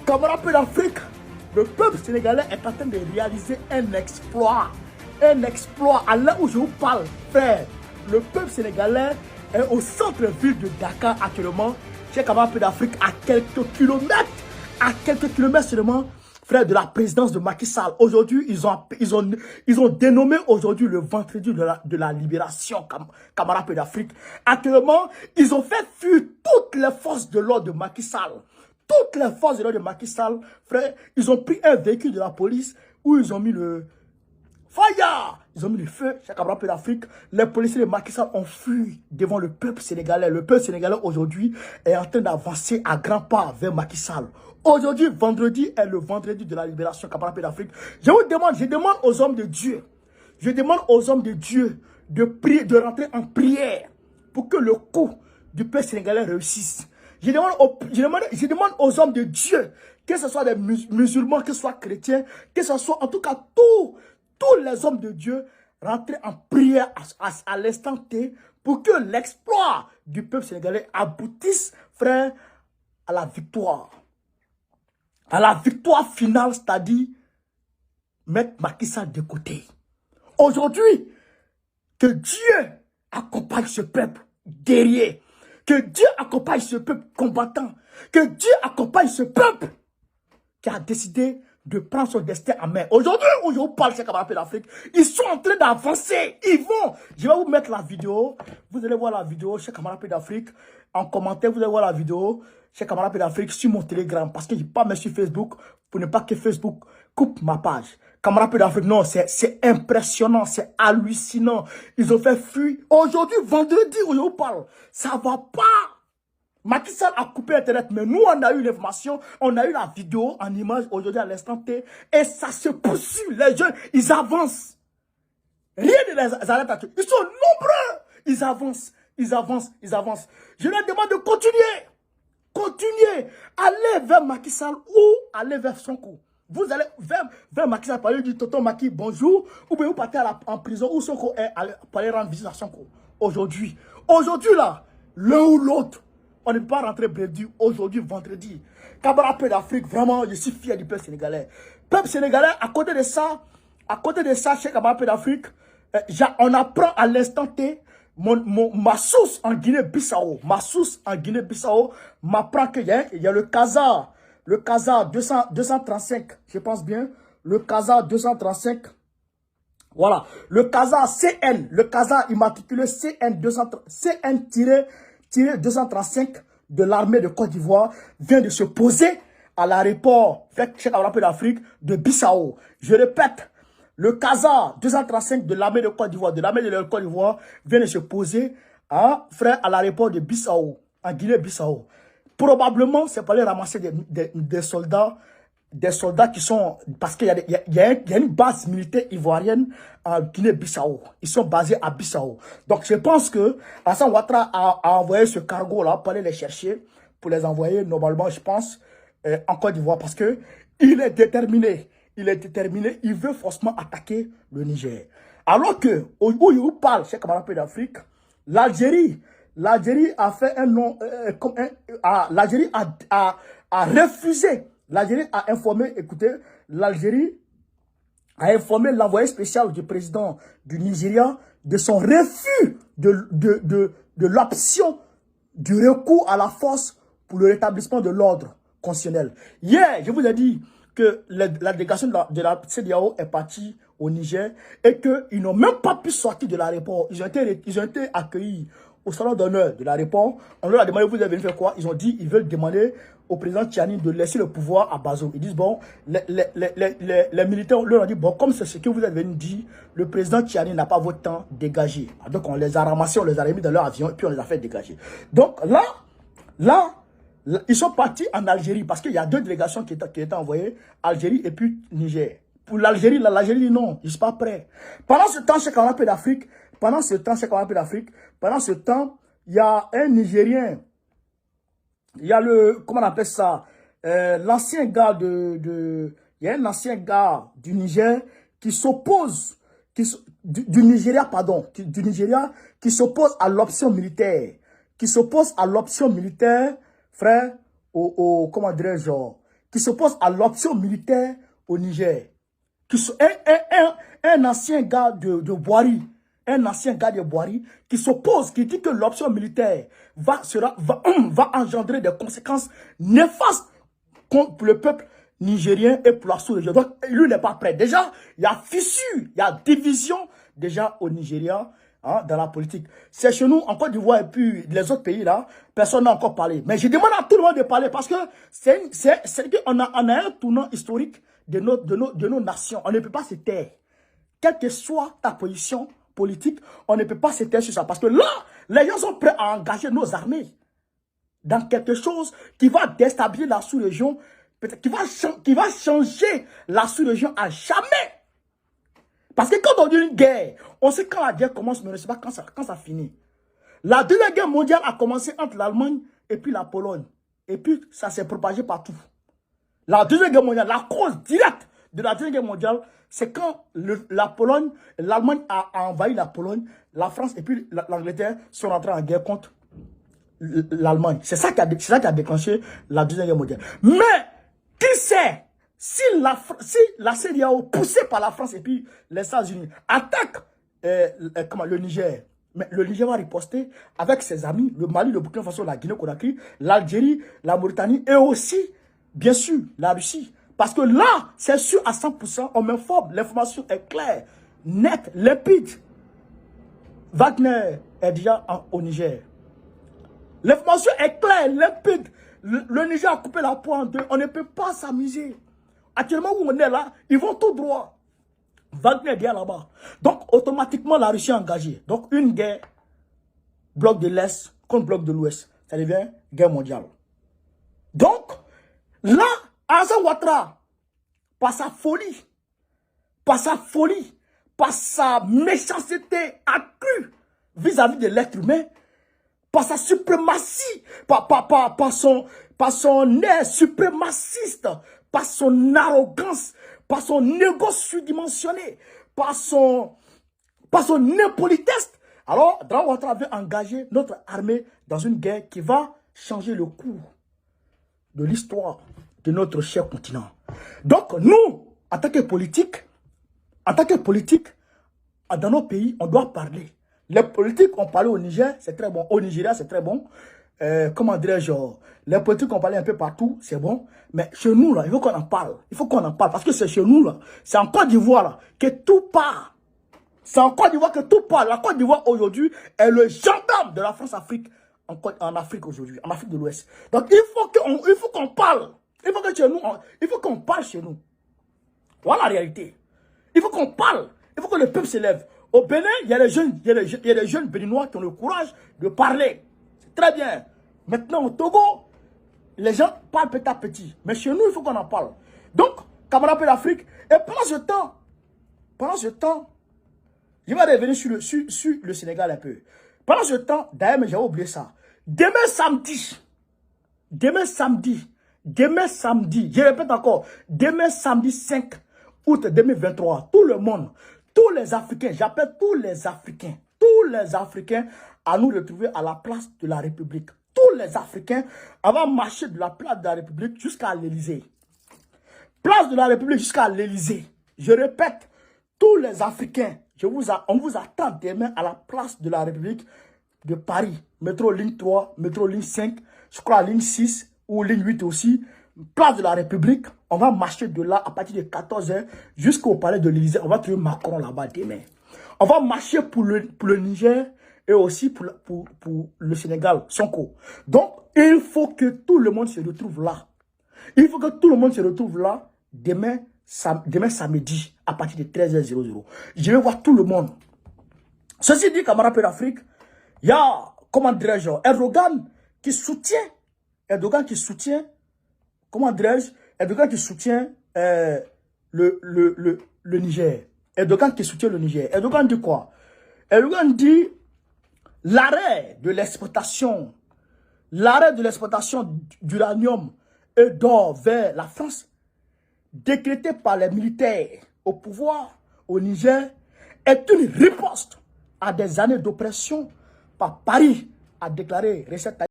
Camarades d'Afrique, le peuple sénégalais est en train de réaliser un exploit. Un exploit. À l'heure où je vous parle, frère, le peuple sénégalais est au centre-ville de Dakar actuellement. Chez Camarades d'Afrique, à quelques kilomètres seulement, frère, de la présidence de Macky Sall. Aujourd'hui, ils ont dénommé aujourd'hui le vendredi de la libération, camarades d'Afrique. Actuellement, ils ont fait fuir toutes les forces de l'ordre de Macky Sall. Toutes les forces de l'ordre de Macky Sall, frère, ils ont pris un véhicule de la police où ils ont mis le fire. Ils ont mis le feu chez Camarades d'Afrique. Les policiers de Macky Sall ont fui devant le peuple sénégalais. Le peuple sénégalais aujourd'hui est en train d'avancer à grands pas vers Macky Sall. Aujourd'hui, vendredi est le vendredi de la libération, camarades d'Afrique. Je demande aux hommes de Dieu, de prier, de rentrer en prière pour que le coup du peuple sénégalais réussisse. Je demande aux hommes de Dieu, que ce soit des musulmans, que ce soit chrétiens, que ce soit en tout cas tous les hommes de Dieu, rentrer en prière à l'instant T pour que l'exploit du peuple sénégalais aboutisse, frère, à la victoire. À la victoire finale, c'est-à-dire mettre Macky Sall de côté. Aujourd'hui, que Dieu accompagne ce peuple guerrier. Que Dieu accompagne ce peuple combattant. Que Dieu accompagne ce peuple qui a décidé de prendre son destin en main. Aujourd'hui, où je vous parle, ces camarades d'Afrique, ils sont en train d'avancer. Ils vont. Je vais vous mettre la vidéo. Vous allez voir la vidéo chez camarades d'Afrique. En commentaire, vous allez voir la vidéo chez camarades d'Afrique sur mon Telegram. Parce que je ne peux pas mettre sur Facebook pour ne pas que Facebook coupe ma page. Camarades d'Afrique, non, c'est impressionnant, c'est hallucinant. Ils ont fait fuir. Aujourd'hui, vendredi, où je vous parle, ça va pas. Macky Sall a coupé Internet, mais nous, on a eu l'information, on a eu la vidéo en image aujourd'hui à l'instant T, et ça se poursuit. Les jeunes, ils avancent. Rien ne les arrête à tout. Ils sont nombreux. Ils avancent. Je leur demande de continuer. Continuez. Allez vers Macky Sall ou allez vers Sonko. Vous allez vers Macky Sall, parler du tonton Macky, bonjour, ou bien vous partez en prison, ou Sonko est pour aller rendre visite à Sonko. Aujourd'hui là, l'un ou l'autre, on ne peut pas rentrer brédu aujourd'hui, vendredi. Camarades d'Afrique, vraiment, je suis fier du peuple sénégalais. Peuple sénégalais, à côté de ça, chez Camarades d'Afrique, on apprend à l'instant T, ma source en Guinée-Bissau, m'apprend qu'il y a le Casa 235, je pense bien, le Casa 235, voilà, le Casa CN, le Casa immatriculé CN-235 de l'armée de Côte d'Ivoire vient de se poser à l'aéroport d'Afrique de Bissau. Je répète, le Casa 235 de l'armée de Côte d'Ivoire, vient de se poser à l'aéroport de Bissau, en Guinée-Bissau. Probablement, c'est pour aller ramasser des soldats qui sont... Parce qu'il y a une base militaire ivoirienne en Guinée-Bissau. Ils sont basés à Bissau. Donc, je pense que Alassane Ouattara a envoyé ce cargo-là pour aller les chercher, pour les envoyer, normalement, je pense, en Côte d'Ivoire. Parce que il est déterminé. Il veut forcément attaquer le Niger. Alors que, où il vous parle, chez camarades d'Afrique, l'Algérie a fait un nom, l'Algérie a refusé, l'Algérie a informé, écoutez, l'Algérie a informé l'envoyé spécial du président du Nigeria de son refus de l'option du recours à la force pour le rétablissement de l'ordre constitutionnel. Hier, je vous ai dit que la délégation de la CEDEAO est partie au Niger et qu'ils n'ont même pas pu sortir de l'aéroport. Ils ont été accueillis au salon d'honneur de l'aéroport. On leur a demandé, vous avez venu faire quoi? Ils ont dit, ils veulent demander au président Tchani de laisser le pouvoir à Bazoum. Ils disent, bon, les militaires leur ont dit, bon, comme c'est ce que vous avez venu dire, le président Tchani n'a pas votre temps, dégagé. Donc on les a ramassés, on les a remis dans leur avion et puis on les a fait dégager. Donc là, ils sont partis en Algérie parce qu'il y a deux délégations qui étaient envoyées, Algérie et puis Niger. Pour l'Algérie, l'Algérie dit non, ils ne sont pas prêts. Pendant ce temps, chez Camarades d'Afrique, il y a un Nigérien, il y a comment on appelle ça, l'ancien gars il y a un ancien gars du Niger qui s'oppose, du Nigeria, qui s'oppose à l'option militaire, frère, comment dirais-je, qui s'oppose à l'option militaire au Niger. Un ancien gars de Boari, qui s'oppose, qui dit que l'option militaire va engendrer des conséquences néfastes pour le peuple nigérien et pour la sous-région. Donc, lui n'est pas prêt. Déjà, il y a fissure, il y a division déjà au Nigeria, hein, dans la politique. C'est chez nous, en Côte d'Ivoire et puis les autres pays là, personne n'a encore parlé. Mais je demande à tout le monde de parler parce que on a un tournant historique de nos nations. On ne peut pas se taire. Quelle que soit ta position politique, on ne peut pas se taire sur ça. Parce que là, les gens sont prêts à engager nos armées dans quelque chose qui va déstabiliser la sous-région, qui va changer la sous-région à jamais. Parce que quand on dit une guerre, on sait quand la guerre commence, mais on ne sait pas quand ça finit. La deuxième guerre mondiale a commencé entre l'Allemagne et puis la Pologne. Et puis ça s'est propagé partout. La deuxième guerre mondiale, la cause directe de la deuxième guerre mondiale, c'est quand l'Allemagne a envahi la Pologne, la France et puis l'Angleterre sont rentrés en guerre contre l'Allemagne. C'est ça qui a déclenché la deuxième guerre mondiale. Mais, qui sait, si la CEDEAO, poussée par la France et puis les États-Unis, attaque le Niger, mais le Niger va riposter avec ses amis, le Mali, le Burkina Faso, la Guinée-Conakry, l'Algérie, la Mauritanie et aussi, bien sûr, la Russie. Parce que là, c'est sûr à 100%, on m'informe, l'information est claire, nette, limpide. Wagner est déjà au Niger. L'information est claire, limpide. Le Niger a coupé la poire en deux. On ne peut pas s'amuser. Actuellement où on est là, ils vont tout droit. Wagner est bien là-bas. Donc, automatiquement, la Russie est engagée. Donc, une guerre, bloc de l'Est contre bloc de l'Ouest. Ça devient guerre mondiale. Donc, là, Alassane Ouattara, par sa folie, par sa méchanceté accrue vis-à-vis de l'être humain, par sa suprématie, par son air suprémaciste, par son arrogance, par son égo surdimensionné, par son impolitesse. Alors, Alassane Ouattara veut engager notre armée dans une guerre qui va changer le cours de l'histoire de notre cher continent. Donc, nous, en tant que politique, dans nos pays, on doit parler. Les politiques ont parlé au Niger, c'est très bon. Au Nigeria, c'est très bon. Comment dirais-je, les politiques ont parlé un peu partout, c'est bon. Mais chez nous, là, il faut qu'on en parle. Il faut qu'on en parle. Parce que c'est chez nous, là. C'est en Côte d'Ivoire, là, que tout part. C'est en Côte d'Ivoire que tout part. La Côte d'Ivoire, aujourd'hui, est le gendarme de la France-Afrique en Afrique aujourd'hui, en Afrique de l'Ouest. Donc, il faut qu'on parle. Il faut qu'on parle chez nous. Voilà la réalité. Il faut qu'on parle. Il faut que le peuple s'élève. Au Bénin, il y a des jeunes béninois qui ont le courage de parler. C'est très bien. Maintenant, au Togo, les gens parlent petit à petit. Mais chez nous, il faut qu'on en parle. Donc, camarades de l'Afrique, et pendant ce temps, je vais revenir sur le Sénégal un peu. Pendant ce temps, d'ailleurs, mais j'avais oublié ça. Demain samedi, je répète encore, demain samedi 5 août 2023, tout le monde, tous les Africains, j'appelle tous les Africains à nous retrouver à la place de la République. Tous les Africains, on va marcher de la place de la République jusqu'à l'Élysée. Place de la République jusqu'à l'Élysée. Je répète, tous les Africains, on vous attend demain à la place de la République de Paris. Métro ligne 3, métro ligne 5, je crois ligne 6 ou ligne 8 aussi. Place de la République, on va marcher de là à partir de 14 h jusqu'au palais de l'Élysée. On va trouver Macron là-bas demain. On va marcher pour le Niger et aussi pour le Sénégal, Sonko. Donc, il faut que tout le monde se retrouve là. Il faut que tout le monde se retrouve là demain samedi à partir de 13 h 00. Je vais voir tout le monde. Ceci dit, camarades d'Afrique, il y a, comment dirais-je, Erdogan qui soutient, comment dirais-je, Erdogan qui soutient le Niger. Erdogan qui soutient le Niger. Erdogan dit quoi? Erdogan dit l'arrêt de l'exportation d'uranium et d'or vers la France, décrété par les militaires au pouvoir au Niger, est une riposte à des années d'oppression par Paris, a déclaré Recep Tayyip